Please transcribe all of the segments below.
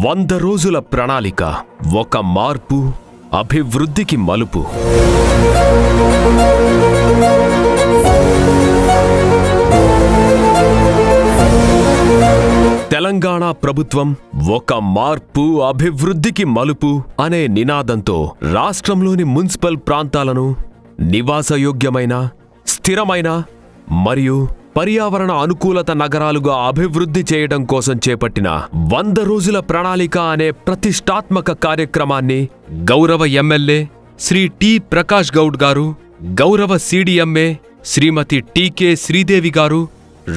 100 రోజుల ప్రణాళిక, ఒక మార్పు, అభివృద్ధికి మలుపు. తెలంగాణ ప్రభుత్వం ఒక మార్పు, అభివృద్ధికి మలుపు అనే నినాదంతో రాష్ట్రంలోని మున్సిపల్ ప్రాంతాలను నివాసయోగ్యమైన, స్థిరమైన మరియు పర్యావరణ అనుకూలత నగరాలుగా అభివృద్ధి చేయడం కోసం చేపట్టిన 100 రోజుల ప్రణాళిక అనే ప్రతిష్టాత్మక కార్యక్రమాన్ని గౌరవ ఎమ్మెల్యే శ్రీ టి ప్రకాష్ గౌడ్ గారు, గౌరవ సిడిఎంఏ శ్రీమతి టికే శ్రీదేవి గారు,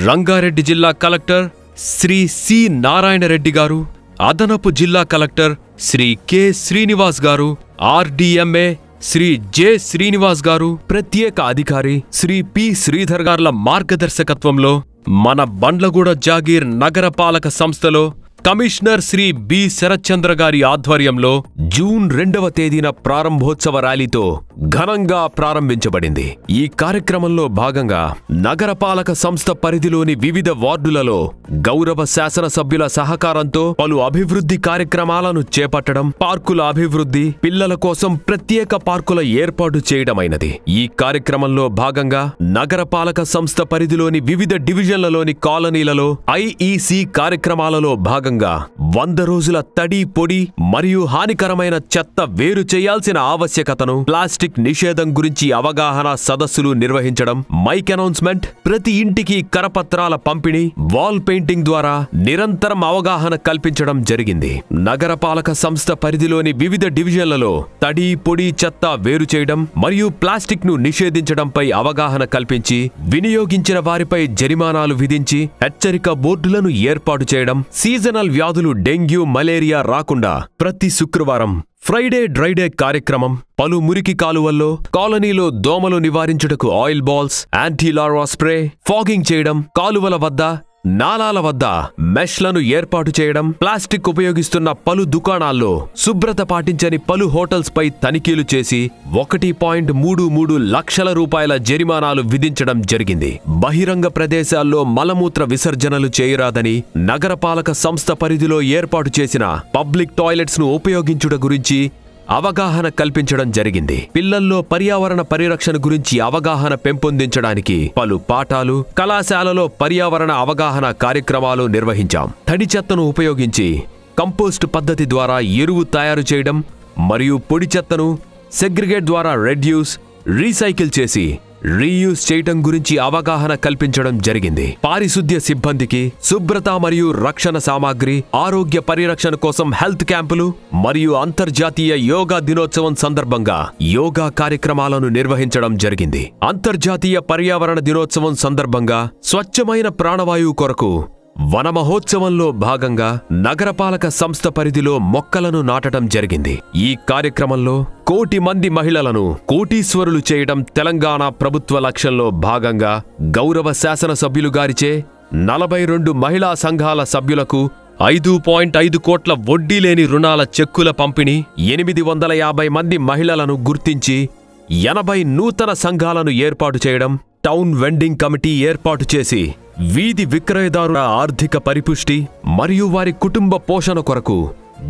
రంగారెడ్డి జిల్లా కలెక్టర్ శ్రీ సి నారాయణ రెడ్డి గారు, అదనపు జిల్లా కలెక్టర్ శ్రీ కె శ్రీనివాస్ గారు, ఆర్డీఎంఏ శ్రీ జె శ్రీనివాస్ గారు, ప్రత్యేక అధికారి శ్రీ పి శ్రీధర్ గార్ల మార్గదర్శకత్వంలో మన బండ్లగూడ జాగీర్ నగరపాలక సంస్థలో కమిషనర్ శ్రీ బి శరత్చంద్ర గారి ఆధ్వర్యంలో జూన్ 2వ తేదీన ప్రారంభోత్సవ ర్యాలీతో ఘనంగా ప్రారంభించబడింది. ఈ కార్యక్రమంలో భాగంగా నగరపాలక సంస్థ పరిధిలోని వివిధ వార్డులలో గౌరవ శాసనసభ్యుల సహకారంతో పలు అభివృద్ధి కార్యక్రమాలను చేపట్టడం, పార్కుల అభివృద్ధి, పిల్లల కోసం ప్రత్యేక పార్కుల ఏర్పాటు చేయడమైనది. ఈ కార్యక్రమంలో భాగంగా నగరపాలక సంస్థ పరిధిలోని వివిధ డివిజన్లలోని కాలనీలలో ఐఈసి కార్యక్రమాలలో భాగంగా 100 రోజుల తడి, పొడి మరియు హానికరమైన చెత్త వేరు చేయాల్సిన ఆవశ్యకతను, ప్లాస్టిక్ నిషేధం గురించి అవగాహన సదస్సులు నిర్వహించడం, మైక్ అనౌన్స్మెంట్, ప్రతి ఇంటికి కరపత్రాల పంపిణీ, వాల్ పెయింటింగ్ ద్వారా నిరంతరం అవగాహన కల్పించడం జరిగింది. నగరపాలక సంస్థ పరిధిలోని వివిధ డివిజన్లలో తడి, పొడి, చెత్త వేరు చేయడం మరియు ప్లాస్టిక్ ను నిషేధించడంపై అవగాహన కల్పించి వినియోగించిన వారిపై జరిమానాలు విధించి హెచ్చరిక బోర్డులను ఏర్పాటు చేయడం, సీజనల్ వ్యాధులు డెంగ్యూ, మలేరియా రాకుండా ప్రతి శుక్రవారం ఫ్రైడే డ్రైడే కార్యక్రమం, పలు మురికి కాలువల్లో కాలనీలో దోమలు నివారించుటకు oil balls, anti larva spray, fogging చేయడం, కాలువల వద్ద, నాలాల వద్ద మెష్లను ఏర్పాటు చేయడం, ప్లాస్టిక్ ఉపయోగిస్తున్న పలు దుకాణాల్లో శుభ్రత పాటించని పలు హోటల్స్ పై తనిఖీలు చేసి 1.33 లక్షల రూపాయల జరిమానాలు విధించడం జరిగింది. బహిరంగ ప్రదేశాల్లో మలమూత్ర విసర్జనలు చేయరాదని, నగరపాలక సంస్థ పరిధిలో ఏర్పాటు చేసిన పబ్లిక్ టాయిలెట్స్ ను ఉపయోగించుట గురించి అవగాహన కల్పించడం జరిగింది. పిల్లల్లో పర్యావరణ పరిరక్షణ గురించి అవగాహన పెంపొందించడానికి పలు పాఠాలు, కళాశాలలో పర్యావరణ అవగాహన కార్యక్రమాలు నిర్వహించాం. తడి చెత్తను ఉపయోగించి కంపోస్ట్ పద్ధతి ద్వారా ఎరువు తయారు చేయడం మరియు పొడి చెత్తను సెగ్రిగేట్ ద్వారా రెడ్యూస్, రీసైకిల్ చేసి రీయూజ్ చేయటం గురించి అవగాహన కల్పించడం జరిగింది. పారిశుద్ధ్య సిబ్బందికి శుభ్రత మరియు రక్షణ సామాగ్రి, ఆరోగ్య పరిరక్షణ కోసం హెల్త్ క్యాంపులు మరియు అంతర్జాతీయ యోగా దినోత్సవం సందర్భంగా యోగా కార్యక్రమాలను నిర్వహించడం జరిగింది. అంతర్జాతీయ పర్యావరణ దినోత్సవం సందర్భంగా స్వచ్ఛమైన ప్రాణవాయువు కొరకు వన మహోత్సవంలో భాగంగా నగరపాలక సంస్థ పరిధిలో మొక్కలను నాటడం జరిగింది. ఈ కార్యక్రమంలో 1 కోటి మంది మహిళలను కోటీశ్వరులు చేయడం తెలంగాణ ప్రభుత్వ లక్ష్యంలో భాగంగా గౌరవ శాసనసభ్యులు గారిచే 42 మహిళా సంఘాల సభ్యులకు 5.5 కోట్ల వడ్డీ లేని రుణాల చెక్కుల పంపిణీ, 850 మంది మహిళలను గుర్తించి 80 నూతన సంఘాలను ఏర్పాటు చేయడం, టౌన్ వెండింగ్ కమిటీ ఏర్పాటు చేసి వీధి విక్రయదారుల ఆర్థిక పరిపుష్టి మరియు వారి కుటుంబ పోషణ కొరకు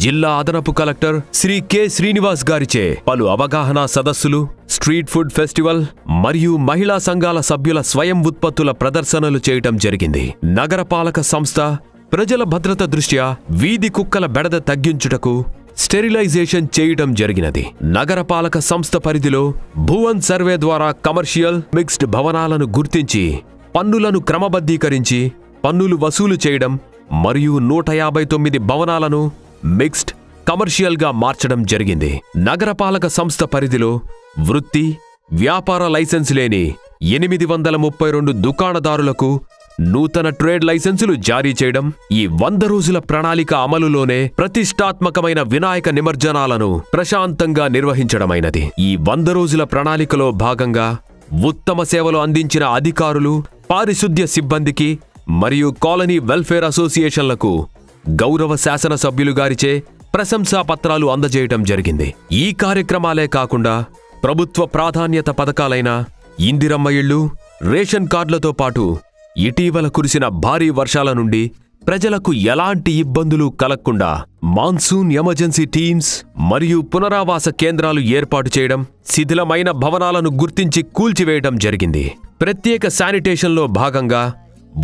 జిల్లా అదనపు కలెక్టర్ శ్రీ కె శ్రీనివాస్ గారిచే పలు అవగాహన సదస్సులు, స్ట్రీట్ ఫుడ్ ఫెస్టివల్ మరియు మహిళా సంఘాల సభ్యుల స్వయం ఉత్పత్తుల ప్రదర్శనలు చేయటం జరిగింది. నగరపాలక సంస్థ ప్రజల భద్రత దృష్ట్యా వీధి కుక్కల బెడద తగ్గించుటకు స్టెరిలైజేషన్ చేయటం జరిగినది. నగరపాలక సంస్థ పరిధిలో భువన్ సర్వే ద్వారా కమర్షియల్, మిక్స్డ్ భవనాలను గుర్తించి పన్నులను క్రమబద్ధీకరించి పన్నులు వసూలు చేయడం మరియు 159 భవనాలను మిక్స్డ్, కమర్షియల్గా మార్చడం జరిగింది. నగరపాలక సంస్థ పరిధిలో వృత్తి, వ్యాపార లైసెన్స్ లేని 832 దుకాణదారులకు నూతన ట్రేడ్ లైసెన్సులు జారీ చేయడం, ఈ 100 రోజుల ప్రణాళిక అమలులోనే ప్రతిష్టాత్మకమైన వినాయక నిమజ్జనాలను ప్రశాంతంగా నిర్వహించడమైనది. ఈ 100 రోజుల ప్రణాళికలో భాగంగా ఉత్తమ సేవలు అందించిన అధికారులు, పారిశుద్ధ్య సిబ్బందికి మరియు కాలనీ వెల్ఫేర్ అసోసియేషన్లకు గౌరవ శాసనసభ్యులు గారిచే ప్రశంసా పత్రాలు అందజేయటం జరిగింది. ఈ కార్యక్రమాలే కాకుండా ప్రభుత్వ ప్రాధాన్యత పథకాలైన ఇందిరమ్మ ఇళ్లు, రేషన్ కార్డులతో పాటు ఇటీవల కురిసిన భారీ వర్షాల నుండి ప్రజలకు ఎలాంటి ఇబ్బందులు కలగకుండా మాన్సూన్ ఎమర్జెన్సీ టీమ్స్ మరియు పునరావాస కేంద్రాలు ఏర్పాటు చేయడం, శిథిలమైన భవనాలను గుర్తించి కూల్చివేయడం జరిగింది. ప్రత్యేక శానిటేషన్లో భాగంగా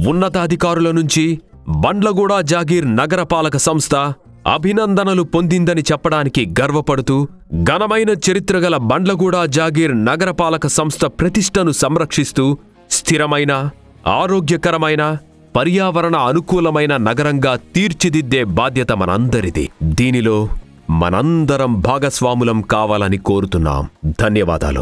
ఉన్నతాధికారుల నుంచి బండ్లగూడ జాగీర్ నగరపాలక సంస్థ అభినందనలు పొందిందని చెప్పడానికి గర్వపడుతూ, ఘనమైన చరిత్రగల బండ్లగూడ జాగీర్ నగరపాలక సంస్థ ప్రతిష్టను సంరక్షిస్తూ స్థిరమైన, ఆరోగ్యకరమైన, పర్యావరణ అనుకూలమైన నగరంగా తీర్చిదిద్దే బాధ్యత మనందరిది. దీనిలో మనందరం భాగస్వాములం కావాలని కోరుతున్నాం. ధన్యవాదాలు.